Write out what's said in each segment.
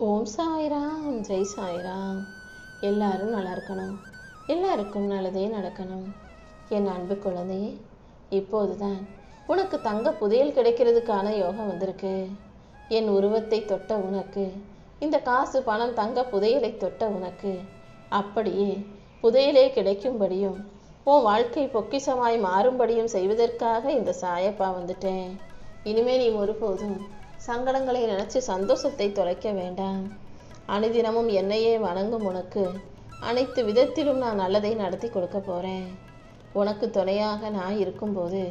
ஓம் சாய்ராம், ஜெய் சாய்ராம். எல்லாரும் நல்லா இருக்கணும், எல்லாருக்கும் நல்லதே நடக்கணும். என் அன்பு குழந்தையே, இப்போதுதான் உனக்கு தங்க புதையல் கிடைக்கிறதுக்கான யோகம் வந்திருக்கு. என் உருவத்தை தொட்ட உனக்கு, இந்த காசு பணம் தங்க புதையலை தொட்ட உனக்கு அப்படியே புதையலே கிடைக்கும்படியும் உன் வாழ்க்கை பொக்கிஷமாய் மாறும்படியும் செய்வதற்காக இந்த சாயப்பா வந்துட்டேன். இனிமே நீ ஒருபோதும் சங்கடங்களை நினைச்சு சந்தோஷத்தை தொலைக்க வேண்டாம். அனுதினமும் என்னையே வணங்கும் உனக்கு அனைத்து விதத்திலும் நான் நல்லதை நடத்தி கொடுக்க போறேன். உனக்கு துணையாக நான் இருக்கும்போது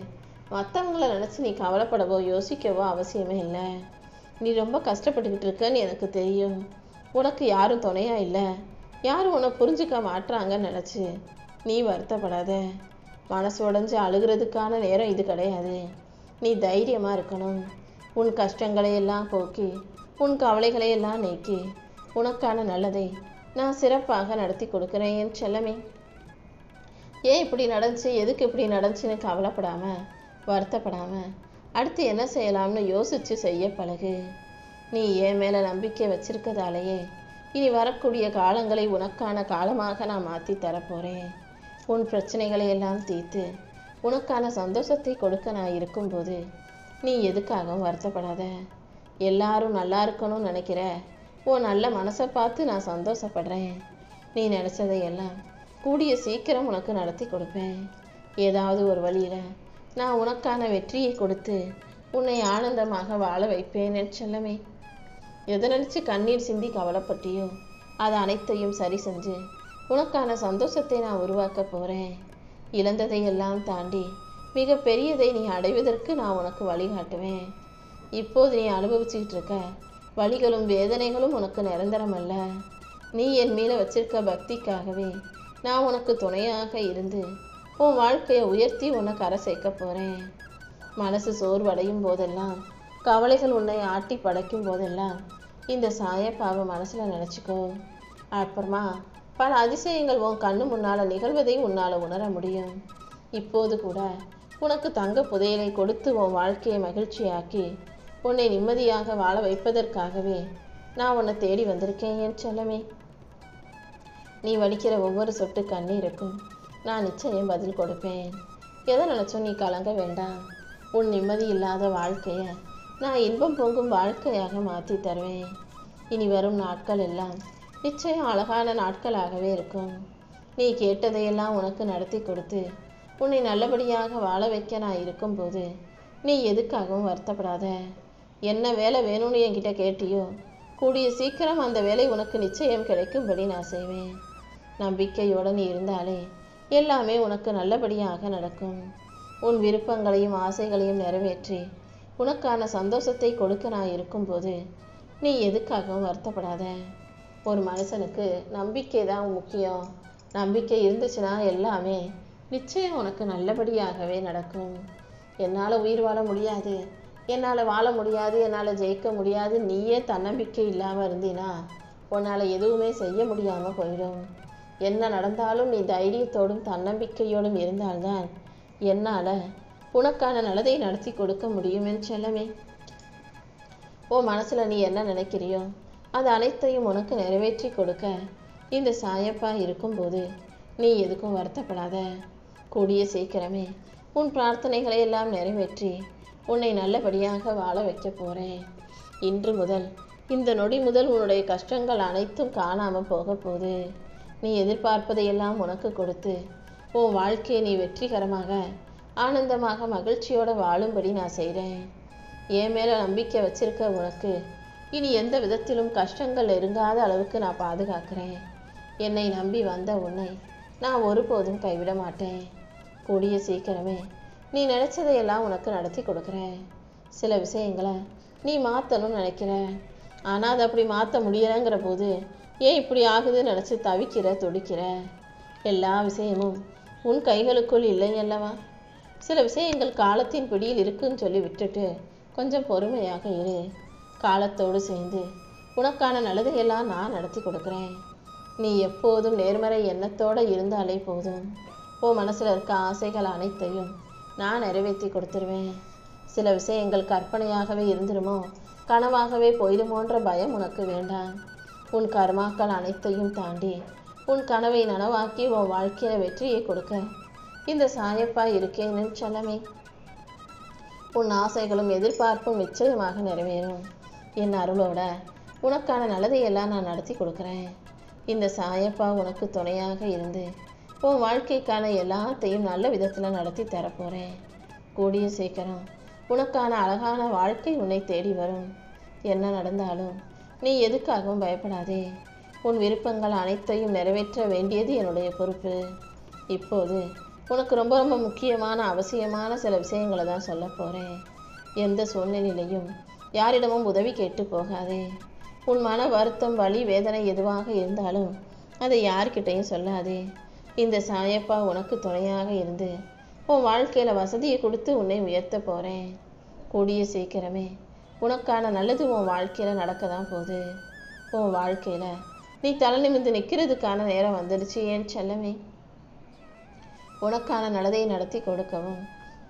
மற்றவங்களை நினைச்சு நீ கவலைப்படவோ யோசிக்கவோ அவசியமே இல்லை. நீ ரொம்ப கஷ்டப்பட்டுக்கிட்டு இருக்கன்னு எனக்கு தெரியும். உனக்கு யாரும் துணையா இல்லை, யாரும் உன்னை புரிஞ்சுக்க மாட்டாங்கன்னு நினைச்சு நீ வருத்தப்படாத. மனசு உடைஞ்சு அழுகிறதுக்கான நேரம் இது கிடையாது. நீ தைரியமா இருக்கணும். உன் கஷ்டங்களை எல்லாம் போக்கி உன் கவலைகளை எல்லாம் நீக்கி உனக்கான நல்லதை நான் சிறப்பாக நடத்தி கொடுக்குறேன் என் செல்லமே. ஏன் இப்படி நடந்துச்சு, எதுக்கு இப்படி நடந்துச்சுன்னு கவலைப்படாம வருத்தப்படாம அடுத்து என்ன செய்யலாம்னு யோசிச்சு செய்ய பழகு. நீ என் மேல நம்பிக்கை வச்சிருக்கதாலேயே இனி வரக்கூடிய காலங்களை உனக்கான காலமாக நான் மாற்றி தரப்போறேன். உன் பிரச்சனைகளை எல்லாம் தீர்த்து உனக்கான சந்தோஷத்தை கொடுக்க நான் இருக்கும்போது நீ எதுக்காகவும் வருத்தப்படாத. எல்லாரும் நல்லா இருக்கணும்னு நினைக்கிற உன் நல்ல மனசை பார்த்து நான் சந்தோஷப்படுறேன். நீ நினச்சதையெல்லாம் கூடிய சீக்கிரம் உனக்கு நடத்தி கொடுப்பேன். ஏதாவது ஒரு வழியில் நான் உனக்கான வெற்றியை கொடுத்து உன்னை ஆனந்தமாக வாழ வைப்பேன் என் செல்லமே. எதை நினச்சி கண்ணீர் சிந்தி கவலைப்பட்டியோ அது அனைத்தையும் சரி செஞ்சு உனக்கான சந்தோஷத்தை நான் உருவாக்க போகிறேன். இழந்ததையெல்லாம் தாண்டி மிக பெரியதை நீ அடைவதற்கு நான் உனக்கு வழிகாட்டுவேன். இப்போது நீ அனுபவிச்சுக்கிட்டு இருக்க வலிகளும் வேதனைகளும் உனக்கு நிரந்தரம் அல்ல. நீ என் மேல வச்சிருக்க பக்திக்காகவே நான் உனக்கு துணையாக இருந்து உன் வாழ்க்கையை உயர்த்தி உன்னை கரை சேர்க்க போறேன். மனசு சோர்வடையும் போதெல்லாம், கவலைகள் உன்னை ஆட்டி படைக்கும் போதெல்லாம் இந்த சாயப்பாவை மனசுல நினைச்சுக்கோ. அப்புறமா பல அதிசயங்கள் உன் கண்ணு முன்னால நிகழ்வதை உன்னால உணர முடியும். இப்போது கூட உனக்கு தங்க புதையலை கொடுத்து உன் வாழ்க்கையை மகிழ்ச்சியாக்கி உன்னை நிம்மதியாக வாழ வைப்பதற்காகவே நான் உன்னை தேடி வந்திருக்கேன் என் செல்லமே. நீ வடிக்கிற ஒவ்வொரு சொட்டு கண்ணீருக்கும் நான் நிச்சயம் பதில் கொடுப்பேன். எதை நினைச்சும் நீ கலங்க வேண்டாம். உன் நிம்மதி இல்லாத வாழ்க்கையை நான் இன்பம் பொங்கும் வாழ்க்கையாக மாற்றி தருவேன். இனி வரும் நாட்கள் எல்லாம் நிச்சயம் அழகான நாட்களாகவே இருக்கும். நீ கேட்டதையெல்லாம் உனக்கு நடத்தி கொடுத்து உன்னை நல்லபடியாக வாழ வைக்க நான் இருக்கும்போது நீ எதுக்காகவும் வருத்தப்படாத. என்ன வேலை வேணும்னு என்கிட்ட கேட்டியோ கூடிய சீக்கிரம் அந்த வேலை உனக்கு நிச்சயம் கிடைக்கும்படி நான் செய்வேன். நம்பிக்கையோடு நீ இருந்தாலே எல்லாமே உனக்கு நல்லபடியாக நடக்கும். உன் விருப்பங்களையும் ஆசைகளையும் நிறைவேற்றி உனக்கான சந்தோஷத்தை கொடுக்க நான் இருக்கும்போது நீ எதுக்காகவும் வருத்தப்படாத. ஒரு மனுஷனுக்கு நம்பிக்கை தான் முக்கியம். நம்பிக்கை இருந்துச்சுன்னா எல்லாமே நிச்சயம் உனக்கு நல்லபடியாகவே நடக்கும். என்னால் உயிர் வாழ முடியாது, என்னால் வாழ முடியாது, என்னால் ஜெயிக்க முடியாது, நீயே தன்னம்பிக்கை இல்லாமல் இருந்தீனா உன்னால் எதுவுமே செய்ய முடியாமல் போயிடும். என்ன நடந்தாலும் நீ தைரியத்தோடும் தன்னம்பிக்கையோடும் இருந்தால்தான் என்னால் உனக்கான நல்லதை நடத்தி கொடுக்க முடியும் என் செல்லமே. உன் மனசில் நீ என்ன நினைக்கிறியோ அது அனைத்தையும் உனக்கு நிறைவேற்றி கொடுக்க இந்த சாயப்பா இருக்கும்போது நீ எதுக்கும் வருத்தப்படாத. கூடிய சீக்கிரமே உன் பிரார்த்தனைகளை எல்லாம் நிறைவேற்றி உன்னை நல்லபடியாக வாழ வைக்க போறேன். இன்று முதல், இந்த நொடி முதல் உன்னுடைய கஷ்டங்கள் அனைத்தும் காணாமல் போக போகுது. நீ எதிர்பார்ப்பதையெல்லாம் உனக்கு கொடுத்து உன் வாழ்க்கையை நீ வெற்றிகரமாக ஆனந்தமாக மகிழ்ச்சியோட வாழும்படி நான் செய்கிறேன். என் மேல நம்பிக்கை வச்சிருக்க உனக்கு இனி எந்த விதத்திலும் கஷ்டங்கள் நெருங்காத அளவுக்கு நான் பாதுகாக்கிறேன். என்னை நம்பி வந்த உன்னை நான் ஒருபோதும் கைவிட மாட்டேன். கூடிய சீக்கிரமே நீ நினைச்சதையெல்லாம் உனக்கு நடத்தி கொடுக்குறேன். சில விஷயங்களை நீ மாற்றணும்னு நினைக்கிற, ஆனால் அதை அப்படி மாற்ற முடியலைங்கிற போது ஏன் இப்படி ஆகுதுன்னு நினச்சி தவிக்கிற துடிக்கிற. எல்லா விஷயமும் உன் கைகளுக்குள் இல்லை அல்லவா. சில விஷயங்கள் காலத்தின் பிடியில் இருக்குன்னு சொல்லி விட்டுட்டு கொஞ்சம் பொறுமையாக இரு. காலத்தோடு சேர்ந்து உனக்கான நல்லதையெல்லாம் நான் நடத்தி கொடுக்குறேன். நீ எப்போதும் நேர்மறை எண்ணத்தோடு இருந்தாலே போதும். உன் மனசில் இருக்க ஆசைகள் அனைத்தையும் நான் நிறைவேற்றி கொடுத்துருவேன். சில விஷயங்கள் கற்பனையாகவே இருந்துருமோ கனவாகவே போயிடுமோன்ற பயம் உனக்கு வேண்டாம். உன் கர்மாக்கள் அனைத்தையும் தாண்டி உன் கனவை நனவாக்கி உன் வாழ்க்கையில வெற்றியை கொடுக்க இந்த சாயப்பா இருக்கேன்னு செல்லமே. உன் ஆசைகளும் எதிர்பார்ப்பும் நிச்சயமாக நிறைவேறும். என் அருளோட உனக்கான நல்லதையெல்லாம் நான் நடத்தி கொடுக்குறேன். இந்த சாயப்பா உனக்கு துணையாக இருந்து உன் வாழ்க்கைக்கான எல்லாத்தையும் நல்ல விதத்தில் நடத்தி தரப்போகிறேன். கூடிய சீக்கிரம் உனக்கான அழகான வாழ்க்கை உன்னை தேடி வரும். என்ன நடந்தாலும் நீ எதுக்காகவும் பயப்படாதே. உன் விருப்பங்கள் அனைத்தையும் நிறைவேற்ற வேண்டியது என்னுடைய பொறுப்பு. இப்போது உனக்கு ரொம்ப ரொம்ப முக்கியமான அவசியமான சில விஷயங்களை தான் சொல்ல போகிறேன். எந்த சூழ்நிலையிலையும் யாரிடமும் உதவி கேட்டு போகாதே. உன் மன வருத்தம், வலி, வேதனை எதுவாக இருந்தாலும் அதை யார்கிட்டையும் சொல்லாதே. இந்த சாயப்பா உனக்கு துணையாக இருந்து உன் வாழ்க்கையில் வசதியை கொடுத்து உன்னை உயர்த்த போகிறேன். கூடிய சீக்கிரமே உனக்கான நல்லது உன் வாழ்க்கையில் நடக்க தான் போகுது. உன் வாழ்க்கையில் நீ தலை நிமிர்ந்து நிற்கிறதுக்கான நேரம் வந்துடுச்சு ஏன் செல்லமே. உனக்கான நல்லதை நடத்தி கொடுக்கவும்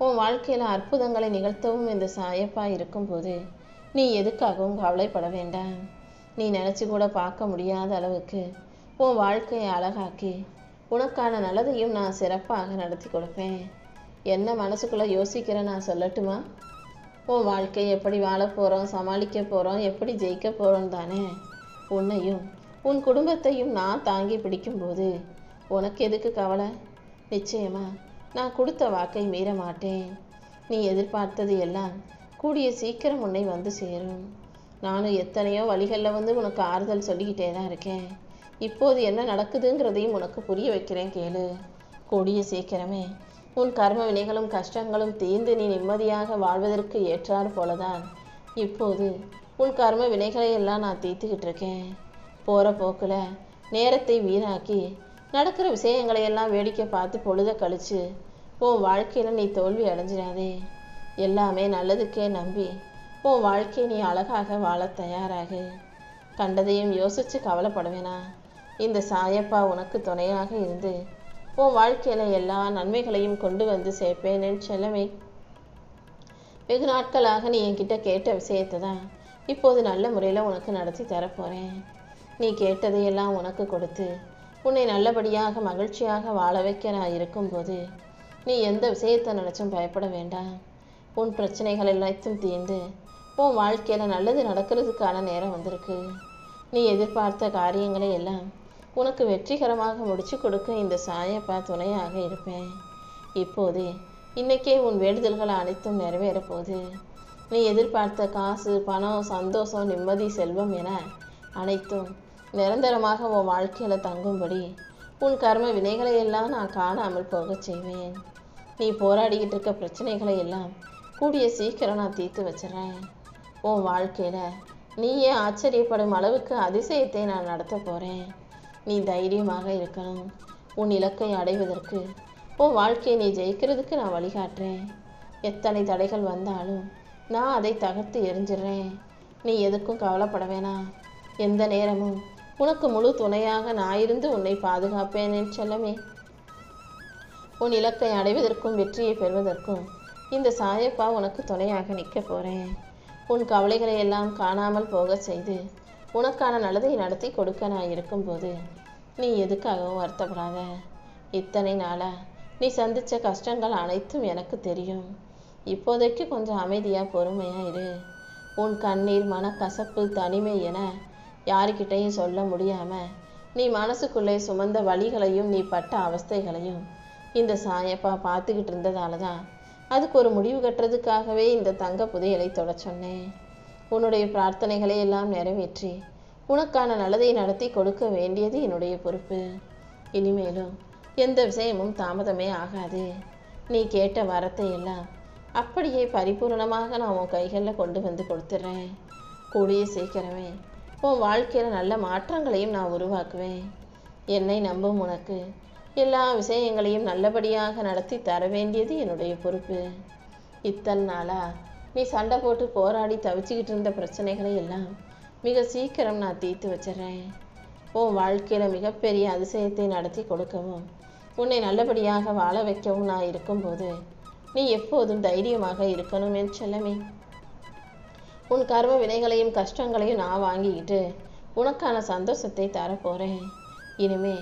உன் வாழ்க்கையில் அற்புதங்களை நிகழ்த்தவும் இந்த சாயப்பா இருக்கும்போது நீ எதுக்காகவும் கவலைப்பட வேண்டாம். நீ நினச்சி கூட பார்க்க முடியாத அளவுக்கு உன் வாழ்க்கையை அழகாக்கி உனக்கான நல்லதையும் நான் சிறப்பாக நடத்தி கொடுப்பேன். என்ன மனசுக்குள்ளே யோசிக்கிற நான் சொல்லட்டுமா? உன் வாழ்க்கையை எப்படி வாழ போகிறோம், சமாளிக்க போகிறோம், எப்படி ஜெயிக்க போகிறோம் தானே. உன்னையும் உன் குடும்பத்தையும் நான் தாங்கி பிடிக்கும்போது உனக்கு எதுக்கு கவலை? நிச்சயமா நான் கொடுத்த வாக்கை மீற மாட்டேன். நீ எதிர்பார்த்தது எல்லாம் கூடிய சீக்கிரம் உன்னை வந்து சேரும். நானும் எத்தனையோ வழிகளில் வந்து உனக்கு ஆறுதல் சொல்லிக்கிட்டே தான் இருக்கேன். இப்போது என்ன நடக்குதுங்கிறதையும் உனக்கு புரிய வைக்கிறேன் கேளு. கூடிய சீக்கிரமே உன் கர்ம வினைகளும் கஷ்டங்களும் தீர்ந்து நீ நிம்மதியாக வாழ்வதற்கு ஏற்றாறு போலதான் இப்போது உன் கர்ம வினைகளை எல்லாம் நான் தீர்த்துக்கிட்டு இருக்கேன். போகிற போக்கில் நேரத்தை வீணாக்கி நடக்கிற விஷயங்களை எல்லாம் வேடிக்கை பார்த்து பொழுத கழிச்சு உன் வாழ்க்கையில் நீ தோல்வி அடைஞ்சிடாதே. எல்லாமே நல்லதுக்கே நம்பி உன் வாழ்க்கையை நீ அழகாக வாழ தயாராகு. கண்டதையும் யோசித்து கவலைப்பட வேணாம். இந்த சாயப்பா உனக்கு துணையாக இருந்து உன் வாழ்க்கையில் எல்லா நன்மைகளையும் கொண்டு வந்து சேர்ப்பேன்னு செல்லமே. வெகு நாட்களாக நீ என்கிட்ட கேட்ட விஷயத்தை தான் இப்போது நல்ல முறையில் உனக்கு நடத்தி தரப்போகிறேன். நீ கேட்டதையெல்லாம் உனக்கு கொடுத்து உன்னை நல்லபடியாக மகிழ்ச்சியாக வாழ வைக்க நான் இருக்கும்போது நீ எந்த விஷயத்தை நினச்சும் பயப்பட வேண்டாம். உன் பிரச்சனைகள் எல்லாத்தையும் தீர்ந்து உன் வாழ்க்கையில் நல்லது நடக்கிறதுக்கான நேரம் வந்திருக்கு. நீ எதிர்பார்த்த காரியங்களை எல்லாம் உனக்கு வெற்றிகரமாக முடிச்சு கொடுக்க இந்த சாயப்பா துணையாக இருப்பேன். இப்போதே இன்னைக்கே உன் வேண்டுதல்கள் அனைத்தும் நிறைவேற போகுது. நீ எதிர்பார்த்த காசு, பணம், சந்தோஷம், நிம்மதி, செல்வம் என அனைத்தும் நிரந்தரமாக உன் வாழ்க்கையில் தங்கும்படி உன் கர்ம வினைகளை எல்லாம் நான் காணாமல் போக செய்வேன். நீ போராடிக்கிட்டு இருக்க பிரச்சனைகளை எல்லாம் கூடிய சீக்கிரம் நான் தீர்த்து வச்சிடறேன். உன் வாழ்க்கையில் நீயே ஆச்சரியப்படும் அளவுக்கு அதிசயத்தை நான் நடத்த போகிறேன். நீ தைரியமாக இருக்கணும். உன் இலக்கை அடைவதற்கு உன் வாழ்க்கையை நீ ஜெயிக்கிறதுக்கு நான் வழிகாட்டுறேன். எத்தனை தடைகள் வந்தாலும் நான் அதை தகர்த்து எரிஞ்சிடுறேன். நீ எதுக்கும் கவலைப்பட வேணாம். எந்த நேரமும் உனக்கு முழு துணையாக நான் இருந்து உன்னை பாதுகாப்பேன் செல்லமே. உன் இலக்கை அடைவதற்கும் வெற்றியை பெறுவதற்கும் இந்த சாயப்பா உனக்கு துணையாக நிற்க போகிறேன். உன் கவலைகளை எல்லாம் காணாமல் போக செய்து உனக்கான நல்லதை நடத்தி கொடுக்க நான் இருக்கும்போது நீ எதுக்காகவும் வருத்தப்படாத. இத்தனை நாளாக நீ சந்தித்த கஷ்டங்கள் அனைத்தும் எனக்கு தெரியும். இப்போதைக்கு கொஞ்சம் அமைதியாக பொறுமையாக இரு. உன் கண்ணீர், மனக்கசப்பு, தனிமை என யாருக்கிட்டையும் சொல்ல முடியாமல் நீ மனசுக்குள்ளே சுமந்த வலிகளையும் நீ பட்ட அவஸ்தைகளையும் இந்த சாயப்பா பார்த்துக்கிட்டு இருந்ததால தான் அதுக்கு ஒரு முடிவு கட்டுறதுக்காகவே இந்த தங்க புதையலை தொட சொன்னேன். உன்னுடைய பிரார்த்தனைகளை எல்லாம் நிறைவேற்றி உனக்கான நல்லதை நடத்தி கொடுக்க வேண்டியது என்னுடைய பொறுப்பு. இனிமேலும் எந்த விஷயமும் தாமதமே ஆகாது. நீ கேட்ட வரத்தை எல்லாம் அப்படியே பரிபூர்ணமாக நான் உன் கைகளில் கொண்டு வந்து கொடுத்துட்றேன். கூடிய சீக்கிரமே உன் வாழ்க்கையில் நல்ல மாற்றங்களையும் நான் உருவாக்குவேன். என்னை நம்பும் உனக்கு எல்லா விஷயங்களையும் நல்லபடியாக நடத்தி தர வேண்டியது என்னுடைய பொறுப்பு. இத்தனை நாளாக நீ சண்டை போட்டு போராடி தவிச்சுக்கிட்டு இருந்த பிரச்சனைகளை எல்லாம் மிக சீக்கிரம் நான் தீர்த்து வச்சிட்றேன். உன் வாழ்க்கையில் மிகப்பெரிய அதிசயத்தை நடத்தி கொடுக்கவும் உன்னை நல்லபடியாக வாழ வைக்கவும் நான் இருக்கும்போது நீ எப்போதும் தைரியமாக இருக்கணும் என் செல்லமே. உன் கர்ம வினைகளையும் கஷ்டங்களையும் நான் வாங்கிக்கிட்டு உனக்கான சந்தோஷத்தை தரப்போகிறேன். இனிமே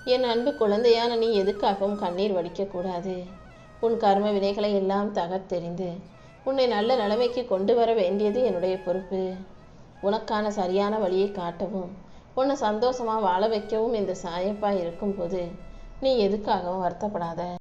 என் அன்பு குழந்தையான நீ எதுக்காகவும் கண்ணீர் வடிக்கக்கூடாது. உன் கர்ம வினைகளை எல்லாம் தகர்த்தெறிந்து உன்னை நல்ல நிலைமைக்கு கொண்டு வர வேண்டியது என்னுடைய பொறுப்பு. உனக்கான சரியான வழியை காட்டவும் உன்னை சந்தோஷமாக வாழ வைக்கவும் இந்த சாயப்பா இருக்கும்போது நீ எதுக்காகவும் வருத்தப்படாத.